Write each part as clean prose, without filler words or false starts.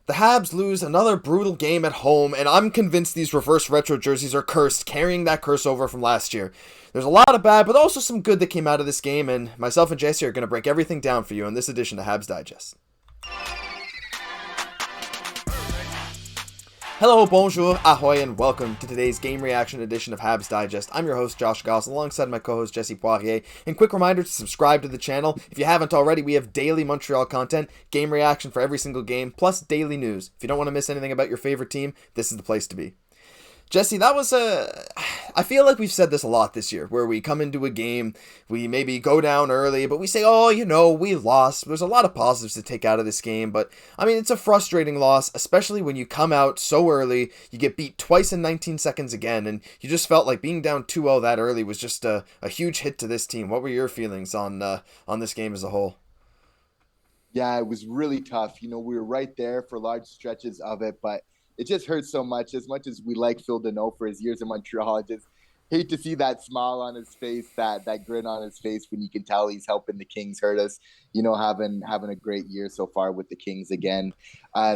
The Habs lose another brutal game at home, and I'm convinced these reverse retro jerseys are cursed, carrying that curse over from last year. There's a lot of bad, but also some good that came out of this game, and myself and Jesse are going to break everything down for you in this edition of Habs Digest. Hello, bonjour, ahoy, and welcome to today's game reaction edition of Habs Digest. I'm your host, Josh Gosse, alongside my co-host, Jesse Poirier. And quick reminder to subscribe to the channel. If you haven't already, we have daily Montreal content, game reaction for every single game, plus daily news. If you don't want to miss anything about your favorite team, this is the place to be. Jesse, that was I feel like we've said this a lot this year, where we come into a game, we maybe go down early, but we say, oh, we lost. There's a lot of positives to take out of this game, but, I mean, it's a frustrating loss, especially when you come out so early, you get beat twice in 19 seconds again, and you just felt like being down 2-0 that early was just a huge hit to this team. What were your feelings on this game as a whole? Yeah, it was really tough. We were right there for large stretches of it, but it just hurts so much. As much as we like Phil Deneau for his years in Montreal, I just hate to see that smile on his face, that grin on his face when you can tell he's helping the Kings hurt us. Having a great year so far with the Kings again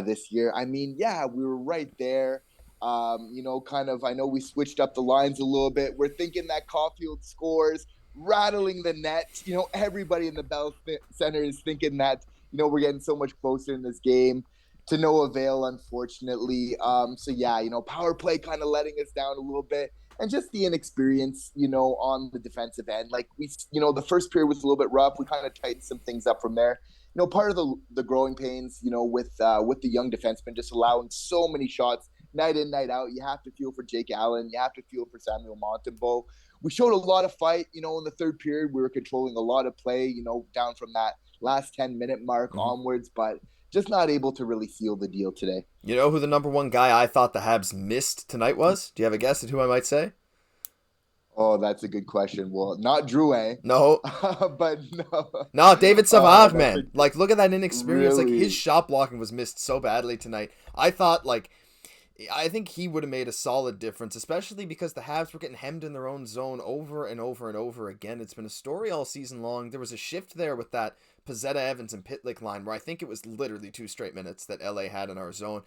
this year. I mean, yeah, we were right there. Kind of. I know we switched up the lines a little bit. We're thinking that Caufield scores, rattling the net. Everybody in the Bell Center is thinking that we're getting so much closer in this game, to no avail, unfortunately. So yeah, power play kind of letting us down a little bit, and just the inexperience, on the defensive end. Like the first period was a little bit rough. We kind of tightened some things up from there. Part of the growing pains, with the young defenseman just allowing so many shots night in, night out. You have to feel for Jake Allen. You have to feel for Samuel Montembeault. We showed a lot of fight, in the third period. We were controlling a lot of play, down from that last 10-minute mark onwards, but just not able to really seal the deal today. You know who the number one guy I thought the Habs missed tonight was? Do you have a guess at who I might say? Oh, that's a good question. Well, not Drouin, No. but no. No, David Savard, That's man. Like, look at that inexperience. Like, his really. shot blocking was missed so badly tonight. I think he would have made a solid difference, especially because the Habs were getting hemmed in their own zone over and over and over again. It's been a story all season long. There was a shift there with that Pizzetta, Evans, and Pitlick line where I think it was literally 2 straight minutes that LA had in our zone.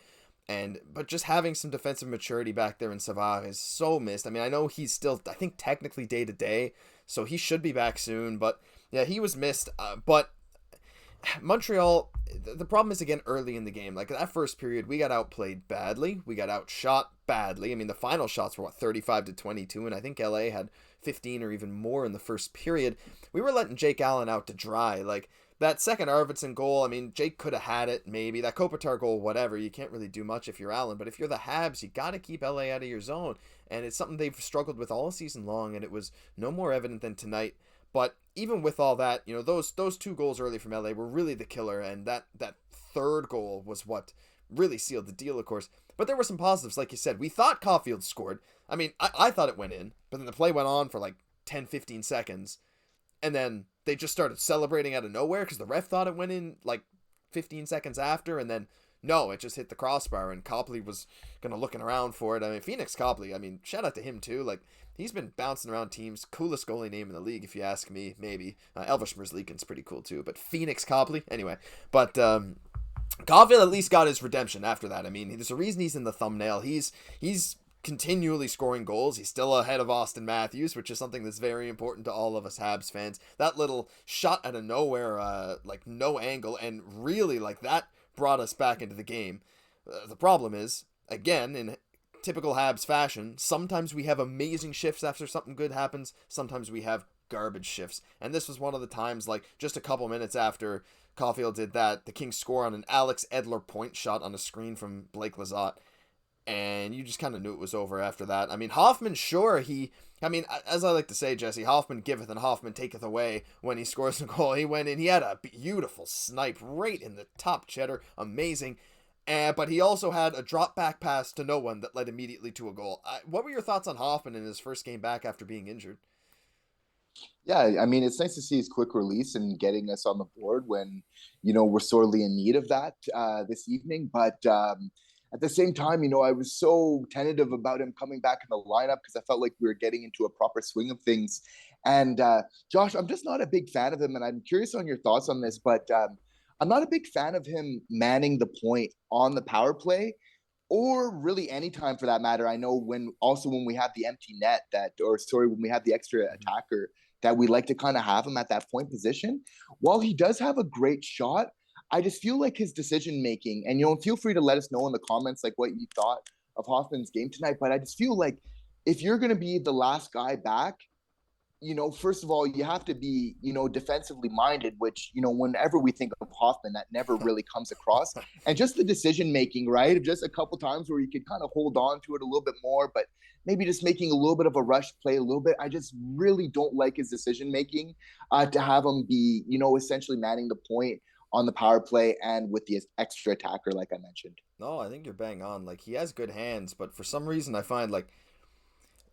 But just having some defensive maturity back there in Savard is so missed. I mean, I know he's still, I think, technically day to day, so he should be back soon. But yeah, he was missed. But Montreal, the problem is, again, early in the game. Like, that first period, we got outplayed badly. We got outshot badly. I mean, the final shots were, 35-22, and I think LA had 15 or even more in the first period. We were letting Jake Allen out to dry. Like, that second Arvidsson goal, I mean, Jake could have had it, maybe. That Kopitar goal, whatever. You can't really do much if you're Allen. But if you're the Habs, you got to keep LA out of your zone. And it's something they've struggled with all season long, and it was no more evident than tonight. But even with all that, those 2 goals early from LA were really the killer, and that third goal was what really sealed the deal, of course. But there were some positives, like you said. We thought Caufield scored. I mean, I thought it went in, but then the play went on for like 10, 15 seconds, and then they just started celebrating out of nowhere because the ref thought it went in like 15 seconds after, and then no, it just hit the crossbar, and Copley was kind of looking around for it. I mean, Phoenix Copley, I mean, shout out to him too. Like, he's been bouncing around teams. Coolest goalie name in the league, if you ask me, maybe. Elvis Merzlikin's pretty cool too, but Phoenix Copley, anyway. But Caulfield at least got his redemption after that. I mean, there's a reason he's in the thumbnail. He's continually scoring goals. He's still ahead of Austin Matthews, which is something that's very important to all of us Habs fans. That little shot out of nowhere, like no angle, and really like that brought us back into the game. The problem is, again, in typical Habs fashion, sometimes we have amazing shifts after something good happens. Sometimes we have garbage shifts. And this was one of the times, like just a couple minutes after Caufield did that, the Kings score on an Alex Edler point shot on a screen from Blake Lizotte. And you just kind of knew it was over after that. I mean, Hoffman, sure, as I like to say, Jesse, Hoffman giveth and Hoffman taketh away when he scores a goal. He went in, he had a beautiful snipe right in the top cheddar, amazing. But he also had a drop back pass to no one that led immediately to a goal. What were your thoughts on Hoffman in his first game back after being injured? Yeah, I mean, it's nice to see his quick release and getting us on the board when, we're sorely in need of that this evening. But at the same time, I was so tentative about him coming back in the lineup because I felt like we were getting into a proper swing of things. And Josh, I'm just not a big fan of him, and I'm curious on your thoughts on this. But I'm not a big fan of him manning the point on the power play or really any time for that matter. I know when we have the empty net when we have the extra attacker, that we like to kind of have him at that point position. While he does have a great shot, I just feel like his decision making, and feel free to let us know in the comments like what you thought of Hoffman's game tonight. But I just feel like if you're going to be the last guy back, first of all, you have to be, defensively minded, which, whenever we think of Hoffman, that never really comes across. And just the decision making, right? Just a couple times where you could kind of hold on to it a little bit more, but maybe just making a little bit of a rush play a little bit. I just really don't like his decision making to have him be, essentially manning the point on the power play and with the extra attacker, like I mentioned. No, I think you're bang on. Like, he has good hands, but for some reason I find like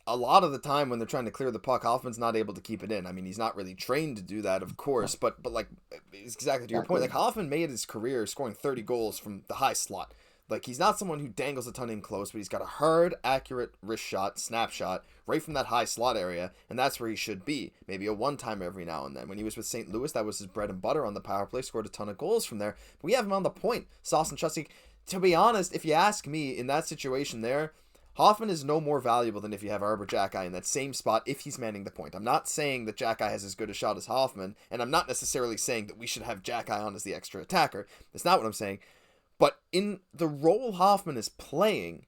a lot of the time when they're trying to clear the puck, Hoffman's not able to keep it in. I mean, he's not really trained to do that, of course, but like, it's exactly to your point. Like, Hoffman made his career scoring 30 goals from the high slot. Like, he's not someone who dangles a ton in close, but he's got a hard, accurate wrist shot, snapshot, right from that high slot area, and that's where he should be. Maybe a one-timer every now and then. When he was with St. Louis, that was his bread and butter on the power play, scored a ton of goals from there. But we have him on the point. Sauce and Chusky. To be honest, if you ask me, in that situation there, Hoffman is no more valuable than if you have Arbor Jackeye in that same spot if he's manning the point. I'm not saying that Jackeye has as good a shot as Hoffman, and I'm not necessarily saying that we should have Jackeye on as the extra attacker. That's not what I'm saying. But in the role Hoffman is playing,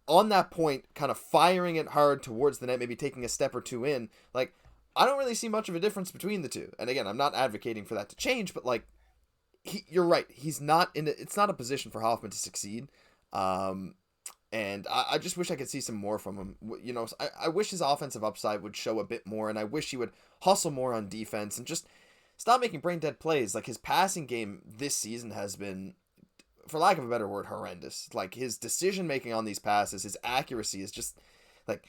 on that point, kind of firing it hard towards the net, maybe taking a step or two in, like, I don't really see much of a difference between the two. And again, I'm not advocating for that to change, but like, you're right. He's not it's not a position for Hoffman to succeed. And I just wish I could see some more from him. I wish his offensive upside would show a bit more, and I wish he would hustle more on defense and just stop making brain dead plays. Like, his passing game this season has been, for lack of a better word, horrendous. Like, his decision making on these passes, his accuracy is just like,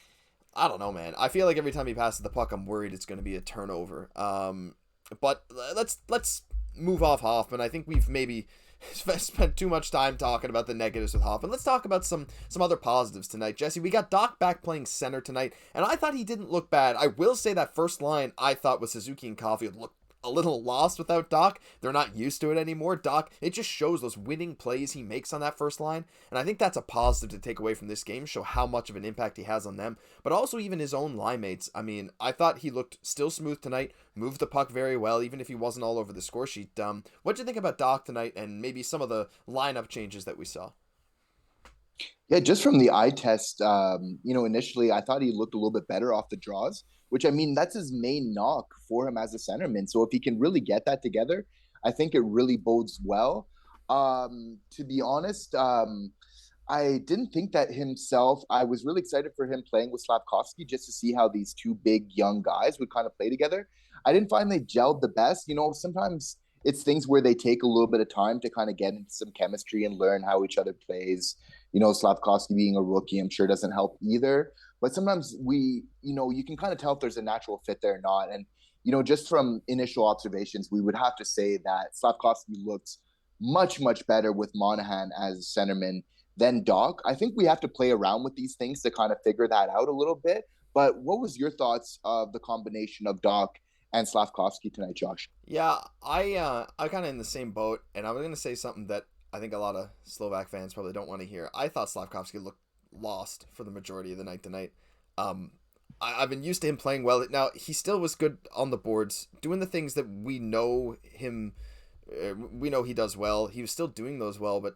I don't know, man. I feel like every time he passes the puck, I'm worried it's going to be a turnover. But let's move off Hoffman. I think we've maybe spent too much time talking about the negatives with Hoffman. Let's talk about some other positives tonight. Jesse, we got Doc back playing center tonight, and I thought he didn't look bad. I will say that first line I thought was Suzuki and Caufield looked a little lost without Doc. They're not used to it anymore. Doc, it just shows those winning plays he makes on that first line, and I think that's a positive to take away from this game, show how much of an impact he has on them, but also even his own line mates. I mean, I thought he looked still smooth tonight, moved the puck very well, even if he wasn't all over the score sheet. What'd you think about Doc tonight, and maybe some of the lineup changes that we saw? Yeah, just from the eye test, initially I thought he looked a little bit better off the draws, which I mean, that's his main knock for him as a centerman. So if he can really get that together, I think it really bodes well. To be honest, I didn't think that himself. I was really excited for him playing with Slafkovsky just to see how these two big young guys would kind of play together. I didn't find they gelled the best. Sometimes it's things where they take a little bit of time to kind of get into some chemistry and learn how each other plays. Slafkovsky being a rookie, I'm sure doesn't help either. But sometimes you can kind of tell if there's a natural fit there or not. And, just from initial observations, we would have to say that Slafkovsky looks much, much better with Monahan as centerman than Doc. I think we have to play around with these things to kind of figure that out a little bit. But what was your thoughts of the combination of Doc and Slafkovsky tonight, Josh? Yeah, I kind of in the same boat, and I was gonna say something that I think a lot of Slovak fans probably don't want to hear. I thought Slafkovsky looked lost for the majority of the night tonight. I've been used to him playing well. Now, he still was good on the boards, doing the things that we know him. We know he does well. He was still doing those well, but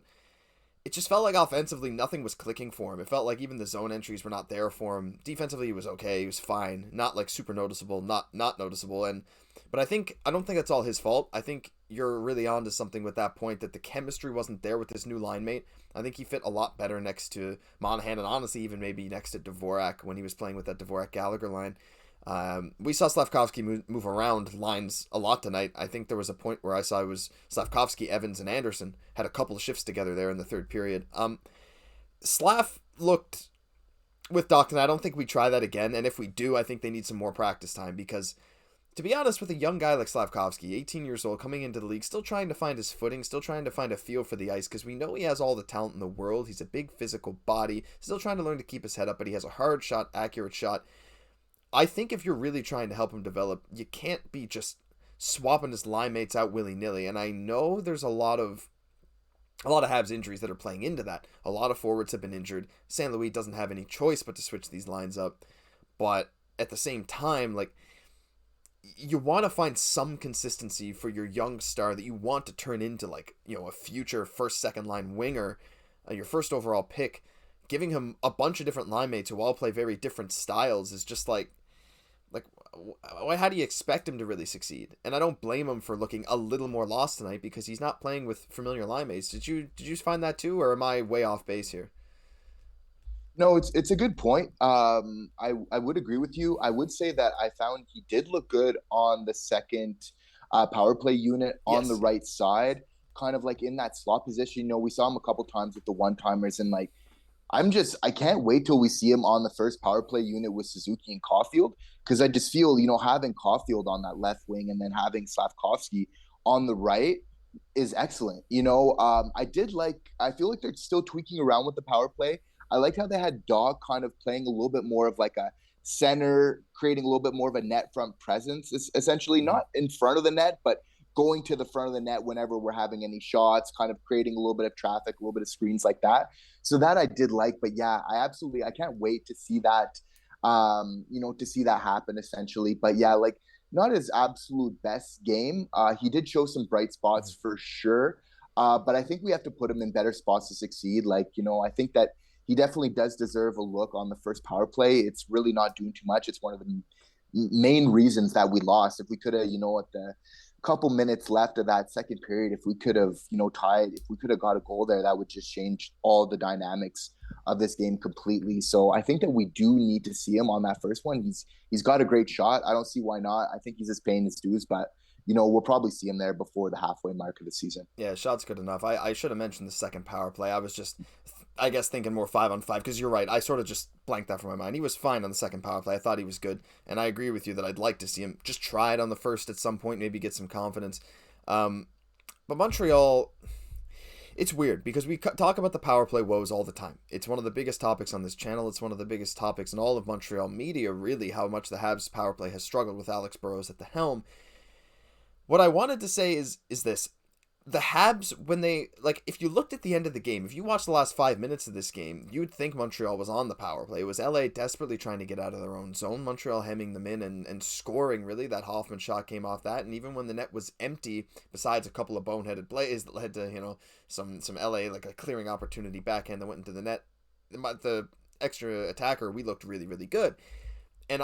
it just felt like offensively nothing was clicking for him. It felt like even the zone entries were not there for him. Defensively, he was okay. He was fine. Not like super noticeable, not noticeable. But I don't think that's all his fault. I think you're really on to something with that point, that the chemistry wasn't there with his new line mate. I think he fit a lot better next to Monahan, and honestly even maybe next to Dvorak when he was playing with that Dvorak-Gallagher line. We saw Slafkovsky move around lines a lot tonight. I think there was a point where I saw it was Slafkovsky, Evans, and Anderson had a couple of shifts together there in the third period. Slav looked with Doc tonight. I don't think we try that again, and if we do, I think they need some more practice time, because to be honest, with a young guy like Slafkovsky, 18 years old, coming into the league, still trying to find his footing, still trying to find a feel for the ice, because we know he has all the talent in the world. He's a big physical body, still trying to learn to keep his head up, but he has a hard shot, accurate shot. I think if you're really trying to help him develop, you can't be just swapping his line mates out willy nilly. And I know there's a lot of Habs injuries that are playing into that. A lot of forwards have been injured. St. Louis doesn't have any choice but to switch these lines up. But at the same time, like, you want to find some consistency for your young star that you want to turn into, like, a future first, second line winger, your first overall pick. Giving him a bunch of different line mates who all play very different styles is just like, how do you expect him to really succeed? And I don't blame him for looking a little more lost tonight because he's not playing with familiar line mates. Did you find that too, or am I way off base here? No, it's a good point. I would agree with you. I would say that I found he did look good on the second power play unit on the Yes. right side, kind of like in that slot position. We saw him a couple times with the one timers, and like I can't wait till we see him on the first power play unit with Suzuki and Caufield, because I just feel, having Caufield on that left wing and then having Slafkovsky on the right is excellent. I feel like they're still tweaking around with the power play. I liked how they had Dog kind of playing a little bit more of like a center, creating a little bit more of a net front presence. It's essentially Mm-hmm. not in front of the net, but going to the front of the net whenever we're having any shots, kind of creating a little bit of traffic, a little bit of screens like that. So that I did like, but yeah, I can't wait to see that, to see that happen essentially. But yeah, like not his absolute best game. He did show some bright Mm-hmm. spots for sure. But I think we have to put him in better spots to succeed. Like, I think that he definitely does deserve a look on the first power play. It's really not doing too much. It's one of the main reasons that we lost. If we could have, at the couple minutes left of that second period, if we could have, tied, if we could have got a goal there, that would just change all the dynamics of this game completely. So I think that we do need to see him on that first one. He's got a great shot. I don't see why not. I think he's just paying his dues, but we'll probably see him there before the halfway mark of the season. Yeah, shot's good enough. I should have mentioned the second power play. I was just, I guess, thinking more 5-on-5 because you're right. I sort of just blanked that from my mind. He was fine on the second power play. I thought he was good, and I agree with you that I'd like to see him just try it on the first at some point, maybe get some confidence. Um, but Montreal, it's weird because we talk about the power play woes all the time. It's one of the biggest topics on this channel. It's one of the biggest topics in all of Montreal media, really, how much the Habs power play has struggled with Alex Burrows at the helm. What I wanted to say is this. The Habs, when they, like, if you looked at the end of the game, if you watched the last 5 minutes of this game, you would think Montreal was on the power play. It was LA desperately trying to get out of their own zone, Montreal hemming them in and scoring, really. That Hoffman shot came off that, and even when the net was empty, besides a couple of boneheaded plays that led to, some LA, like a clearing opportunity backhand that went into the net, the extra attacker, we looked really, really good. And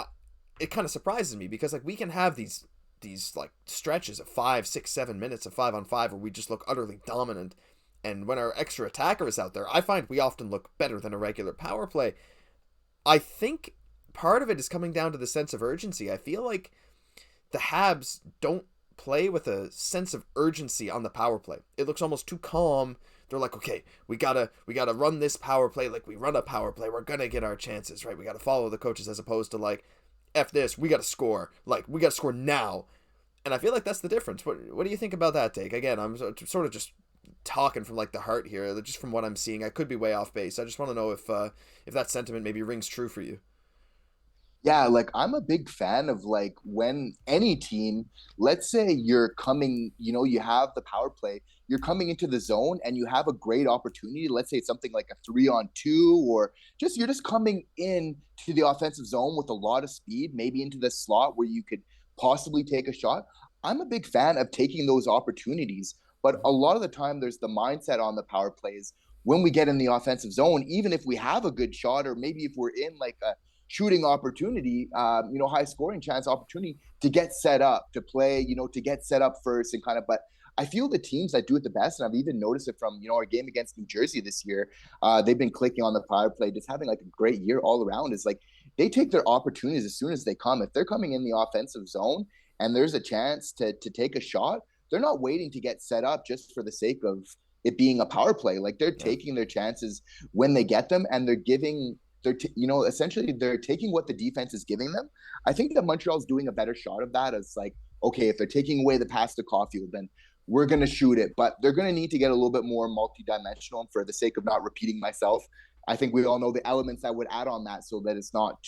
it kind of surprises me because, like, we can have these like stretches of 5, 6, 7 minutes of 5-on-5 where we just look utterly dominant. And when our extra attacker is out there, I find we often look better than a regular power play. I think part of it is coming down to the sense of urgency. I feel like the Habs don't play with a sense of urgency on the power play. It looks almost too calm. They're like, okay, we gotta run this power play like we run a power play. We're gonna get our chances, right? We gotta follow the coaches as opposed to like, F this, we gotta score. Like, we gotta score now. And I feel like that's the difference. What do you think about that take? Again, I'm sort of just talking from like the heart here, just from what I'm seeing. I could be way off base. I just want to know if that sentiment maybe rings true for you. Yeah, like I'm a big fan of like when any team, let's say you're coming, you have the power play, you're coming into the zone and you have a great opportunity. Let's say it's something like a 3-on-2, or just you're just coming in to the offensive zone with a lot of speed, maybe into the slot where you could possibly take a shot. I'm a big fan of taking those opportunities, but a lot of the time there's the mindset on the power plays when we get in the offensive zone, even if we have a good shot, or maybe if we're in like a shooting opportunity, high scoring chance opportunity to get set up, to play, to get set up first and kind of, but I feel the teams that do it the best, and I've even noticed it from, our game against New Jersey this year, they've been clicking on the power play, just having like a great year all around. Is like they take their opportunities as soon as they come. If they're coming in the offensive zone and there's a chance to take a shot, they're not waiting to get set up just for the sake of it being a power play. Like they're Yeah. taking their chances when they get them, and essentially they're taking what the defense is giving them. I think that Montreal's doing a better shot of that. As like, okay, if they're taking away the pass to Caufield, then we're going to shoot it, but they're going to need to get a little bit more multidimensional. And for the sake of not repeating myself, I think we all know the elements that would add on that so that it's not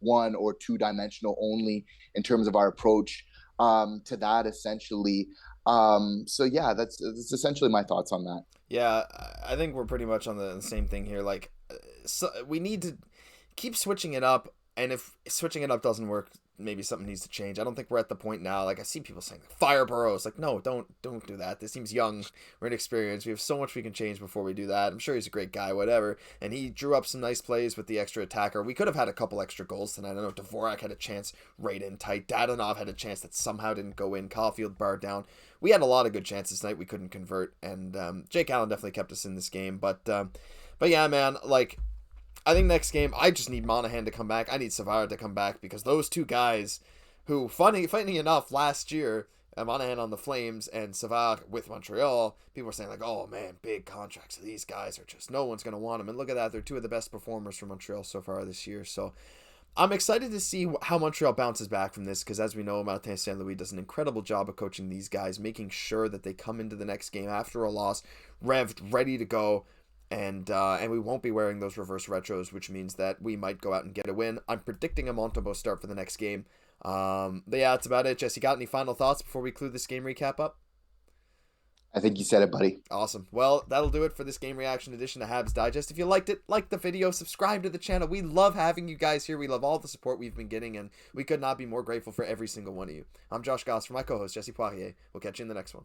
one or two dimensional only in terms of our approach. to that essentially. So yeah, that's essentially my thoughts on that. Yeah, I think we're pretty much on the same thing here. Like, so we need to keep switching it up, and if switching it up doesn't work, maybe something needs to change. I don't think we're at the point now. Like, I see people saying, like, fire Burrows. Like, no, don't do that. This seems young. We're inexperienced. We have so much we can change before we do that. I'm sure he's a great guy, whatever. And he drew up some nice plays with the extra attacker. We could have had a couple extra goals tonight. I know Dvorak had a chance right in tight. Dadonov had a chance that somehow didn't go in. Caufield barred down. We had a lot of good chances tonight we couldn't convert, and Jake Allen definitely kept us in this game. But yeah, man, like, I think next game I just need Monahan to come back. I need Savard to come back, because those two guys, who funny enough last year, Monahan on the Flames and Savard with Montreal, people were saying like, oh man, big contracts. These guys are just, no one's gonna want them. And look at that, they're two of the best performers for Montreal so far this year. So I'm excited to see how Montreal bounces back from this, because as we know, Martin St. Louis does an incredible job of coaching these guys, making sure that they come into the next game after a loss revved, ready to go, and we won't be wearing those reverse retros, which means that we might go out and get a win. I'm predicting a Montembeault start for the next game. But yeah, that's about it. Jesse, got any final thoughts before we clue this game recap up? I think you said it, buddy. Awesome. Well, that'll do it for this game reaction edition of Habs Digest. If you liked it, like the video, subscribe to the channel. We love having you guys here. We love all the support we've been getting, and we could not be more grateful for every single one of you. I'm Josh Goss for my co-host, Jesse Poirier. We'll catch you in the next one.